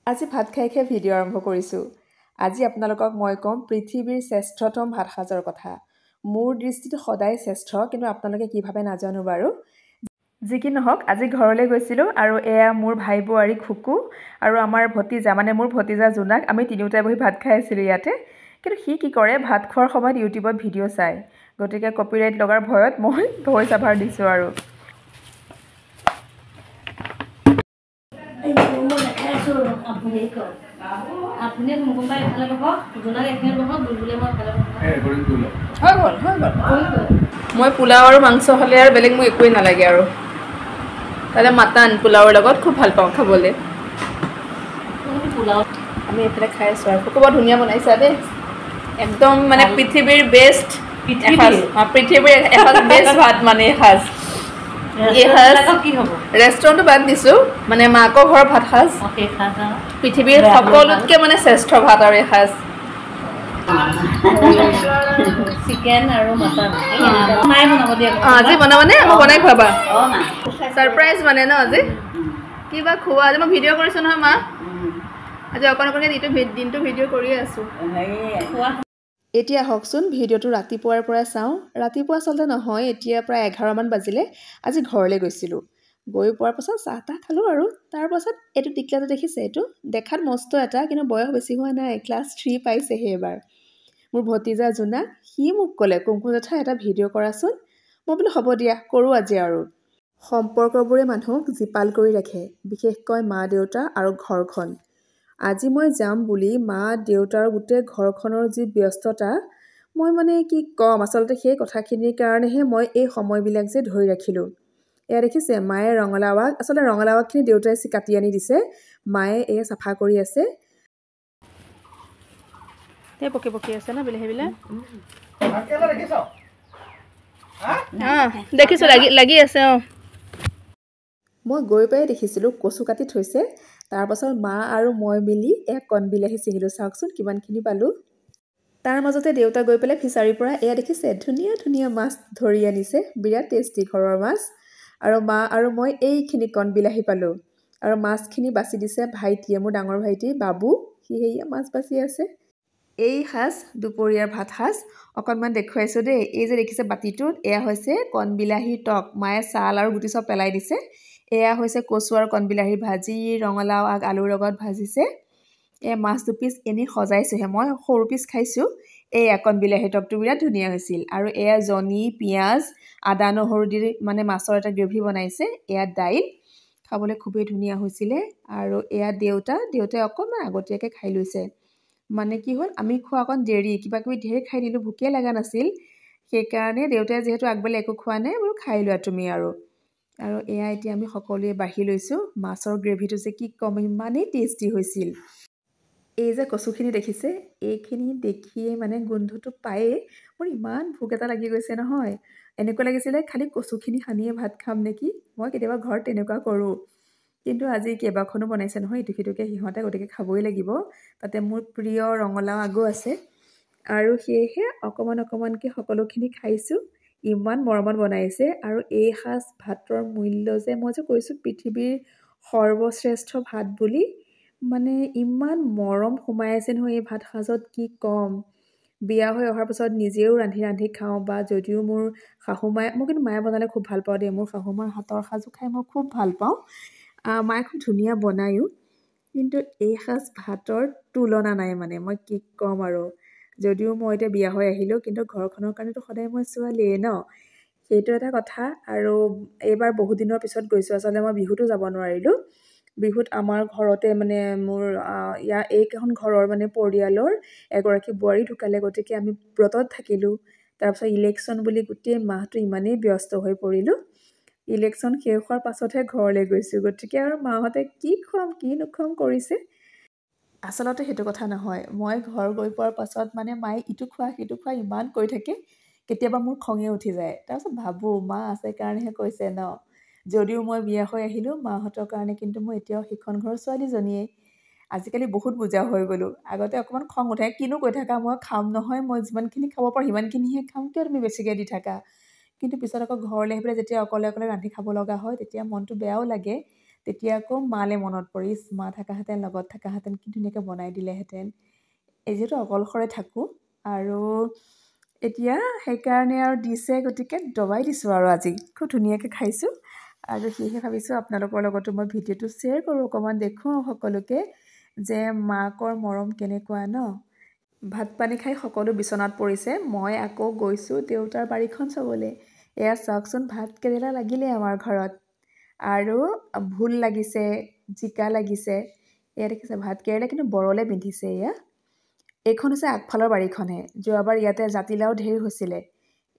আজি ভাত খাই খাই ভিডিঅ' আৰম্ভ কৰিছোঁ। আজি আপোনালোকক মই ক'ম পৃথিৱীৰ শ্ৰেষ্ঠতম ভাত সাজৰ কথা। মোৰ দৃষ্টিত সদায় শ্ৰেষ্ঠ, কিন্তু আপোনালোকে কি ভাবে নাজানো বাৰু। যি কি নহওক, আজি ঘৰলৈ গৈছিলোঁ আৰু এয়া মোৰ ভাই বোৱাৰী খুকু আৰু আমাৰ ভতিজা, মানে মোৰ ভতিজা জোনাক, আমি তিনিওটাই বহি ভাত খাই আছিলোঁ ইয়াতে। কিন্তু সি কি কৰে, ভাত খোৱাৰ সময়ত ইউটিউবত ভিডিঅ' চায়। গতিকে কপিৰাইট লগাৰ ভয়ত মই ভইচ অভাৰ দিছোঁ আৰু। মই পোলাও আৰু মাংস হ'লে আৰু বেলেগ মোক একোৱেই নালাগে আৰু। তাতে মাটন পোলাওৰ লগত খুব ভাল পাওঁ খাবলৈ। আমি এইফালে খাই আছোঁ আৰু খুব বৰ ধুনীয়া বনাইছা দেই, একদম মানে পৃথিৱীৰ বেষ্ট এসাঁজ, পৃথিৱীৰ এসাঁজ বেষ্ট ভাত মানে এসাঁজ। ৰেষ্টুৰেণ্টটো বাদ দিছোঁ, মানে মাকৰ ঘৰৰ ভাত সাজ পৃথিৱীৰ সকলোতকৈ মানে শ্ৰেষ্ঠ ভাত আৰু এসাঁজ। চিকেন আৰু মটন আজি বনাবানে? মই বনাই খুৱাবা। ছাৰপ্ৰাইজ মানে ন আজি কিবা খোৱা? আজি মই ভিডিঅ' কৰিছোঁ নহয় মা, আজি অকণ অকণকৈ দিনটো ভিডিঅ' কৰিয়ে আছোঁ। এতিয়া আহকচোন, ভিডিঅ'টো ৰাতিপুৱাৰ পৰাই চাওঁ। ৰাতিপুৱা আচলতে নহয়, এতিয়া প্ৰায় 11মান বাজিলে। আজি ঘৰলৈ গৈছিলোঁ, গৈ পোৱাৰ পাছত চাহ তাহ খালোঁ আৰু তাৰপাছত এইটো টিকলাটো দেখিছে, এইটো দেখাত মস্ত এটা, কিন্তু বয়স বেছি হোৱা নাই, ক্লাছ 3 পাইছেহে এবাৰ। মোৰ ভতিজা জোনাক, সি মোক ক'লে কুংকু জেঠা এটা ভিডিঅ' কৰাচোন। মই বোলো হ'ব দিয়া, কৰোঁ আজি আৰু। সম্পৰ্কবোৰে মানুহক জীপাল কৰি ৰাখে, বিশেষকৈ মা দেউতা আৰু ঘৰখন। আজি মই যাম বুলি মা দেউতাৰ গোটেই ঘৰখনৰ যি ব্যস্ততা, মই মানে কি ক'ম, আচলতে সেই কথাখিনিৰ কাৰণেহে মই এই সময়বিলাক যে ধৰি ৰাখিলোঁ। এয়া দেখিছে, মায়ে ৰঙালাও আগ, আচলতে ৰঙালাও আগখিনি দেউতাই কাটি আনি দিছে, মায়ে এয়া চাফা কৰি আছে। পকি পকি আছে ন বিলাহীবিলাক? দেখিছোঁ, লাগি আছে। মই গৈ পাই দেখিছিলোঁ কচু কাটি থৈছে। তাৰপাছত মা আৰু মই মিলি এক কণ বিলাহী ছিঙিলোঁ। চাওকচোন কিমানখিনি পালোঁ। তাৰ মাজতে দেউতা গৈ পেলাই ফিচাৰীৰ পৰা এয়া দেখিছে ধুনীয়া ধুনীয়া মাছ ধৰি আনিছে, বিৰাট টেষ্টি ঘৰৰ মাছ। আৰু মা আৰু মই এইখিনি কণ বিলাহী পালোঁ। আৰু মাছখিনি বাছি দিছে ভাইটিয়ে, মোৰ ডাঙৰ ভাইটি বাবু, সি সেয়া মাছ বাছি আছে। এই সাজ দুপৰীয়াৰ ভাত সাজ অকণমান দেখুৱাইছোঁ দেই। এই যে দেখিছে বাতিটোত, এয়া হৈছে কণবিলাহীৰ টক, মায়ে ছাল আৰু গুটি চব পেলাই দিছে। এয়া হৈছে কচু আৰু কণবিলাহীৰ ভাজি, ৰঙালাও আগ আলুৰ লগত ভাজিছে। এয়া মাছ দুপিচ এনেই সজাইছোঁহে, মই সৰু পিচ খাইছোঁ। এয়া কণবিলাহীৰ টকটো বিৰাট ধুনীয়া হৈছিল। আৰু এয়া জনি, পিঁয়াজ, আদা নহৰু দি মানে মাছৰ এটা গ্ৰেভি বনাইছে। এয়া দাইল, খাবলৈ খুবেই ধুনীয়া হৈছিলে। আৰু এয়া দেউতাই অকণমান আগতীয়াকৈ খাই লৈছে। মানে কি হ'ল, আমি খোৱা অকণ দেৰি, কিবা কিবি ঢেৰ খাই দিলোঁ, ভোকে লগা নাছিল। সেইকাৰণে দেউতাই যিহেতু আগবেলা একো খোৱা নাই, বোলো খাই লোৱা তুমি আৰু। এয়া এতিয়া আমি সকলোৱে বাঢ়ি লৈছোঁ। মাছৰ গ্ৰেভিটো যে কি ক'ম, ইমানেই টেষ্টি হৈছিল। এই যে কচুখিনি দেখিছে, এইখিনি দেখিয়ে মানে গোন্ধটো পায়েই মোৰ ইমান ভোক এটা লাগি গৈছে নহয়। এনেকুৱা লাগিছিলে খালি কচুখিনি সানিয়ে ভাত খাম নেকি। মই কেতিয়াবা ঘৰত তেনেকুৱা কৰোঁ, কিন্তু আজি কেইবাখনো বনাইছে নহয় ইটো সিটোকৈ সিহঁতে, গতিকে খাবই লাগিব। তাতে মোৰ প্ৰিয় ৰঙালাও আগো আছে, আৰু সেয়েহে অকণমানকৈ সকলোখিনি খাইছোঁ। ইমান মৰমত বনাইছে। আৰু এই সাজ ভাতৰ মূল্য যে, মই যে কৈছোঁ পৃথিৱীৰ সৰ্বশ্ৰেষ্ঠ ভাত বুলি, মানে ইমান মৰম সোমাই আছে নহয় এই ভাত সাজত, কি ক'ম। বিয়া হৈ অহাৰ পাছত নিজেও ৰান্ধি খাওঁ, বা যদিও মোৰ শাহুমাই, মই কিন্তু মায়ে বনালে খুব ভাল পাওঁ দেই, মোৰ শাহুমাৰ হাতৰ সাজো খাই মই খুব ভাল পাওঁ। মায়ে খুব ধুনীয়া বনায়ো, কিন্তু এই সাজ ভাতৰ তুলনা নাই। মানে মই কি ক'ম আৰু, যদিও মই এতিয়া বিয়া হৈ আহিলোঁ, কিন্তু ঘৰখনৰ কাৰণেতো সদায় মই ছোৱালীয়ে ন, সেইটো এটা কথা। আৰু এইবাৰ বহুত দিনৰ পিছত গৈছোঁ, আচলতে মই বিহুতো যাব নোৱাৰিলোঁ। বিহুত আমাৰ ঘৰতে মানে মোৰ এইকেইখন ঘৰৰ মানে পৰিয়ালৰ এগৰাকী বোৱাৰী ঢুকালে, গতিকে আমি ব্ৰতত থাকিলোঁ। তাৰপিছত ইলেকশ্যন বুলি গোটেই মাহটো ইমানেই ব্যস্ত হৈ পৰিলোঁ। ইলেকশ্যন শেষ হোৱাৰ পাছতহে ঘৰলৈ গৈছোঁ, গতিকে আৰু মাহঁতে কি খুৱাম কি নোখুৱাম কৰিছে। আচলতে সেইটো কথা নহয়, মই ঘৰ গৈ পোৱাৰ পাছত মানে মায়ে ইটো খোৱা সিটো খোৱা ইমান কৈ থাকে, কেতিয়াবা মোৰ খঙে উঠি যায়। তাৰপিছত ভাবোঁ মা আছে কাৰণেহে কৈছে ন। যদিও মই বিয়া হৈ আহিলোঁ, মাহঁতৰ কাৰণে কিন্তু মই এতিয়াও সেইখন ঘৰৰ ছোৱালীজনীয়ে। আজিকালি বহুত বুজা হৈ গ'লোঁ। আগতে অকণমান খং উঠে, কিনো কৈ থাকা, মই খাম নহয়, মই যিমানখিনি খাব পাৰোঁ সিমানখিনিহে খাম, কিয় তুমি বেছিকৈ দি থাকা। কিন্তু পিছত আকৌ ঘৰলৈ আহি পেলাই যেতিয়া অকলে অকলে ৰান্ধি খাব লগা হয়, তেতিয়া মনটো বেয়াও লাগে তেতিয়া আকৌ মালে মনত পৰিছ মা থাকাহেঁতেন লগত থাকাহেঁতেন কি ধুনীয়াকৈ বনাই দিলেহেঁতেন এই যিহেতু অকলশৰে থাকোঁ আৰু এতিয়া সেইকাৰণে আৰু দিছে গতিকে দবাই দিছোঁ আৰু আজি খুব ধুনীয়াকৈ খাইছোঁ আৰু সেয়েহে ভাবিছোঁ আপোনালোকৰ লগতো মই ভিডিঅ'টো শ্বেয়াৰ কৰোঁ অকণমান দেখুৱাওঁ সকলোকে যে মাকৰ মৰম কেনেকুৱা ন ভাত পানী খাই সকলো বিচনাত পৰিছে মই আকৌ গৈছোঁ দেউতাৰ বাৰীখন চাবলৈ এয়া চাওকচোন ভাত কেৰেলা লাগিলে আমাৰ ঘৰত আৰু ভোল লাগিছে জিকা লাগিছে এয়া দেখিছে ভাত কেৰেলা কিন্তু বৰলে বিন্ধিছে এয়া এইখন হৈছে আগফালৰ বাৰীখনহে যোৱাবাৰ ইয়াতে জাতিলাও ঢেৰ হৈছিলে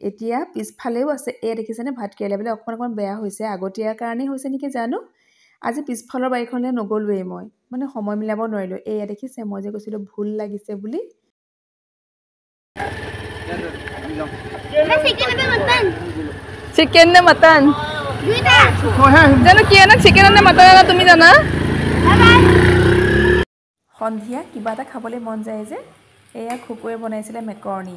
এতিয়া পিছফালেও আছে এয়া দেখিছেনে ভাত কেৰেলাবিলাক অকণমান বেয়া হৈছে আগতীয়াৰ কাৰণেই হৈছে নেকি জানো আজি পিছফালৰ বাৰীখনলৈ নগ'লোৱেই মই মানে সময় মিলাব নোৱাৰিলোঁ এয়া দেখিছে মই যে কৈছিলোঁ ভোল লাগিছে বুলি চিকেন নে মটন জানো কি আনা চিকেন নে মটন আনা তুমি জানা সন্ধিয়া কিবা এটা খাবলৈ মন যায় যে এয়া খুকুৱে বনাইছিলে মেকৰণী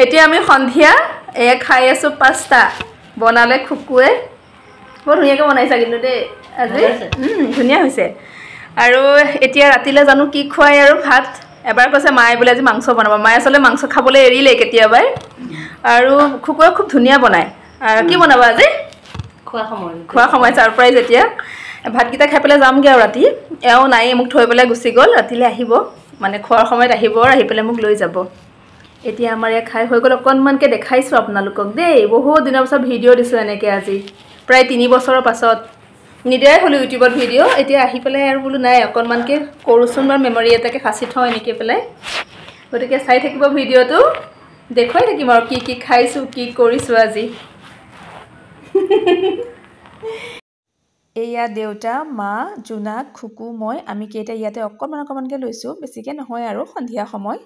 এতিয়া আমি সন্ধিয়া এয়া খাই আছোঁ পাস্তা বনালে খুকুৱে বৰ ধুনীয়াকৈ বনাইছা কিন্তু দেই আজি ধুনীয়া হৈছে আৰু এতিয়া ৰাতিলৈ জানো কি খুৱাই আৰু ভাত এবাৰ কৈছে মায়ে বোলে আজি মাংস বনাব মায়ে আচলতে মাংস খাবলৈ এৰিলে কেতিয়াবাই আৰু খুকুৱে খুব ধুনীয়া বনায় আৰু কি বনাবা আজি খোৱা সময় ছাৰপ্ৰাইজ এতিয়া ভাতকেইটা খাই পেলাই যামগৈ আৰু ৰাতি এওঁ নাই মোক থৈ পেলাই গুচি গ'ল ৰাতিলৈ আহিব মানে খোৱাৰ সময়ত আহিব আৰু আহি পেলাই মোক লৈ যাব এতিয়া আমাৰ ইয়াত খাই হৈ গ'ল অকণমানকৈ দেখাইছোঁ আপোনালোকক দেই বহুত দিনৰ পাছত ভিডিঅ' দিছোঁ এনেকৈ আজি প্ৰায় 3 বছৰৰ পাছত নিদিয়াই হ'লোঁ ইউটিউবত ভিডিঅ' এতিয়া আহি পেলাই আৰু বোলো নাই অকণমানকৈ কৰোঁচোন বাৰু মেমৰি এটাকে সাঁচি থওঁ এনেকৈ পেলাই গতিকে চাই থাকিব ভিডিঅ'টো দেখুৱাই থাকিম আৰু কি কি খাইছোঁ কি কৰিছোঁ আজি এয়া দেউতা মা জোনাক খুকু মই আমি কেইটা ইয়াতে অকণমানকৈ লৈছোঁ বেছিকৈ নহয় আৰু সন্ধিয়া সময়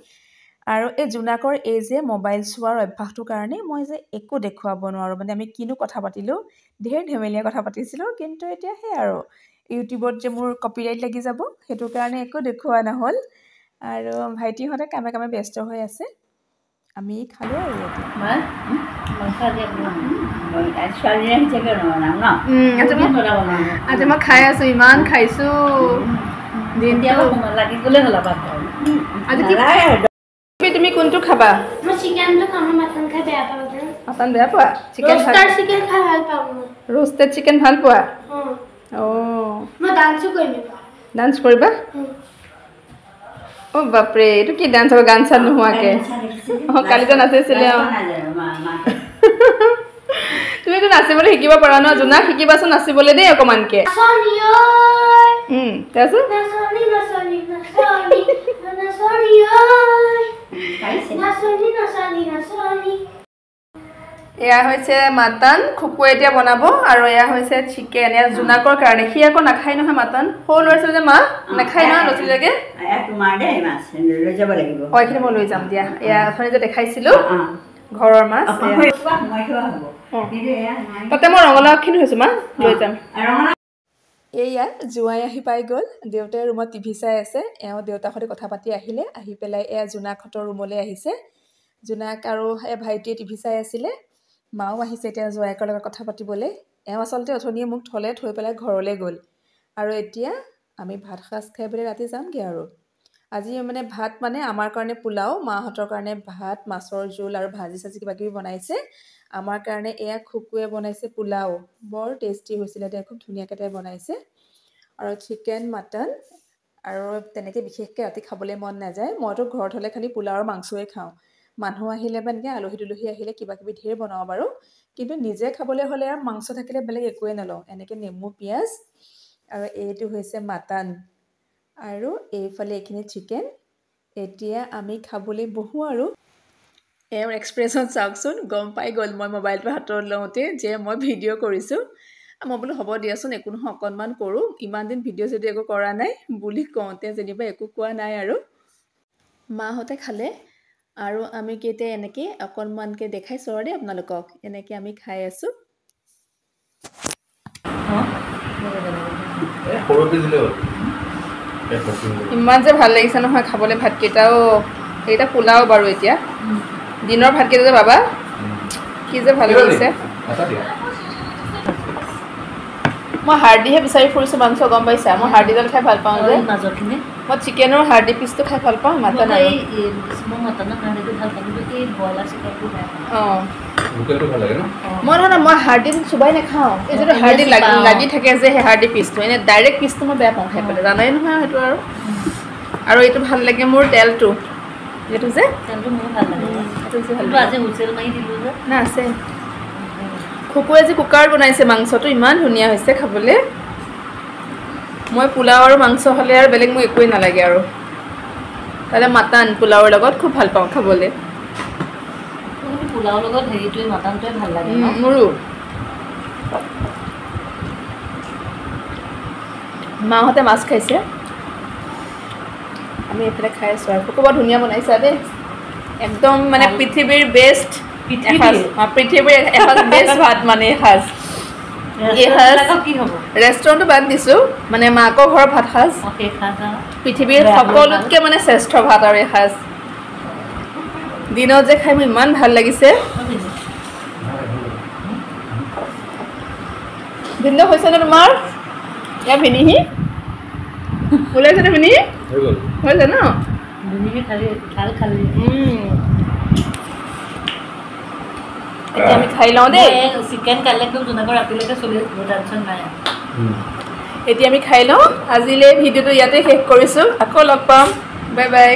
আৰু এই জোনাকৰ এই যে মোবাইল চোৱাৰ অভ্যাসটোৰ কাৰণে মই যে একো দেখুৱাব নোৱাৰোঁ মানে আমি কিনো কথা পাতিলোঁ ঢেৰ ধেমেলীয়া কথা পাতিছিলোঁ কিন্তু এতিয়া সেই আৰু ইউটিউবত যে মোৰ কপিৰাইট লাগি যাব সেইটো কাৰণে একো দেখুওৱা নহ'ল আৰু ভাইটিহঁতে কামে কামে ব্যস্ত হৈ আছে আমি খালোঁ আৰু আজি মই খাই আছোঁ ইমান খাইছোঁ তুমি কোনটো খাবা মটন বেয়া পোৱা ৰোষ্টেড চিকেন ভাল পোৱা ডান্স কৰিবা অ' বাপৰে এইটো কি ডান্স হ'ব গান চান নোহোৱাকৈ অঁ কালিতো নাচিছিলে তুমিতো নাচিবলৈ শিকিব পাৰা ন জোনাক শিকিবাচোন নাচিবলৈ দেই অকণমানকৈ এয়া হৈছে মাটন খুকুৱে এতিয়া বনাব আৰু এয়া হৈছে চিকেন এয়া জোনাকৰ কাৰণে সি আকৌ নাখায় নহয় মাটন সৰু ল'ৰা ছোৱালী যে মা নাখায় নহয় ল'ৰা ছোৱালীলৈকে এইখিনি মই লৈ যাম দিয়া এয়া অথনি যে দেখাইছিলোঁ ঘৰৰ মাছ তাতে মই ৰঙালাওখিনি হৈছোঁ মা লৈ যাম এয়া জোঁৱাই আহি পাই গ'ল দেউতাই ৰুমত টিভি চাই আছে এওঁ দেউতাৰ সৈতে কথা পাতি আহিলে আহি পেলাই এয়া জোনাকহঁতৰ ৰুমলৈ আহিছে জোনাক আৰু এই ভাইটিয়ে টিভি চাই আছিলে মাও আহিছে এতিয়া জোঁৱাইকৰ লগত কথা পাতিবলৈ এওঁ আচলতে অথনিয়ে মোক থৈ পেলাই ঘৰলৈ গ'ল আৰু এতিয়া আমি ভাত সাজ খাই পেলাই ৰাতি যামগৈ আৰু আজি মানে ভাত মানে আমাৰ কাৰণে পোলাও মাহঁতৰ কাৰণে ভাত মাছৰ জোল আৰু ভাজি চাজি কিবাকিবি বনাইছে আমাৰ কাৰণে এয়া খুকুৱে বনাইছে পোলাও বৰ টেষ্টি হৈছিলে তেওঁ খুব ধুনীয়াকৈ তাই বনাইছে আৰু চিকেন মাটন আৰু তেনেকৈ বিশেষকৈ ৰাতি খাবলৈ মন নাযায় মইতো ঘৰত হ'লে খালি পোলাও আৰু মাংসই খাওঁ মানুহ আহিলে বা এনেকৈ আলহী দুলহী আহিলে কিবাকিবি ঢেৰ বনাওঁ বাৰু কিন্তু নিজে খাবলৈ হ'লে আৰু মাংস থাকিলে বেলেগ একোৱে নলওঁ এনেকৈ নেমু পিঁয়াজ আৰু এইটো হৈছে মাটন আৰু এইফালে এইখিনি চিকেন এতিয়া আমি খাবলৈ বহোঁ আৰু এওঁৰ এক্সপ্ৰেশ্যন চাওকচোন গম পাই গ'ল মই মোবাইলটো হাতত লওঁতে যে মই ভিডিঅ' কৰিছোঁ মই বোলো হ'ব দিয়াচোন একো নহয় অকণমান কৰোঁ ইমান দিন ভিডিঅ' চিডিঅ' একো কৰা নাই বুলি কওঁতে যেনিবা একো কোৱা নাই আৰু মাহঁতে খালে আৰু আমি কেতিয়া এনেকৈ অকণমানকৈ দেখাইছোঁ আৰু দেই আপোনালোকক এনেকৈ আমি খাই আছোঁ ইমান যে ভাল লাগিছে নহয় খাবলৈ ভাতকেইটাও সেইকেইটা পোলাও বাৰু এতিয়া দিনৰ ভাতকেইটা যে বাবা কি যে ভাল লাগিছে মই হাৰ্ডিহে বিচাৰি ফুৰিছোঁ মাংস গম পাইছা মই হাৰ্ডিডাল খাই ভাল পাওঁ যে মাজৰখিনি মই চিকেনৰ হাৰ্ডি পিচটো খাই ভাল পাওঁ মাটন আৰু মই মটনৰ হাৰ্ডিটো ভাল পাওঁ কিন্তু এই ব্ৰইলাৰ চিকেনটো বেয়া পাওঁ অঁ লোকেলটো ভাল লাগে ন মই নহয় মই হাৰ্ডি চুবাই নাখাওঁ এই যিটো হাৰ্ডি লাগি থাকে যে সেই হাৰ্ডি পিচটো এনেই ডাইৰেক্ট পিচটো মই বেয়া পাওঁ খাই পেলাই জানাই নহয় সেইটো আৰু এইটো ভাল লাগে মোৰ তেলটো এইটো যে তেলটো মোৰ ভাল লাগে এইটো যে ভাল কিন্তু লাগে আজি হুইচেল মাৰি দিলোঁ যে না আছে খুকুৱে যে কুকাৰত বনাইছে মাংসটো ইমান ধুনীয়া হৈছে খাবলৈ মই পোলাও আৰু মাংস হ'লে আৰু বেলেগ মোক একোৱেই নালাগে আৰু তাতে মাটন পোলাওৰ লগত খুব ভাল পাওঁ খাবলৈ পোলাওৰ লগত হেৰিটোৱে মাটনটোৱে ভাল লাগে ন মোৰো মাহঁতে মাছ খাইছে আমি এইফালে খাই আছোঁ আৰু খুব বৰ ধুনীয়া বনাইছা দেই একদম মানে পৃথিৱীৰ বেষ্ট পৃথিৱীৰ এসাঁজ বেষ্ট ভাত মানে এসাঁজ কি হ'ব ৰেষ্টুৰেণ্টটো বাদ দিছোঁ মানে মাকৰ ঘৰৰ ভাত সাজ পৃথিৱীৰ সকলোতকৈ মানে শ্ৰেষ্ঠ ভাত আৰু এসাঁজ দিনত যে খাই মোৰ ইমান ভাল লাগিছে ভিন্ন হৈছেনে তোমাৰ ইয়াৰ ভিনিহি ওলাইছেনে ভিনিহি হৈছে ন এতিয়া আমি খাই লওঁ দেই চিকেন কালেক্টটো জোনাকৰ ৰাতিলৈকে চলি টেনশ্যন নাই এতিয়া আমি খাই লওঁ আজিলৈ ভিডিঅ'টো ইয়াতে শেষ কৰিছোঁ আকৌ লগ পাম বাই বাই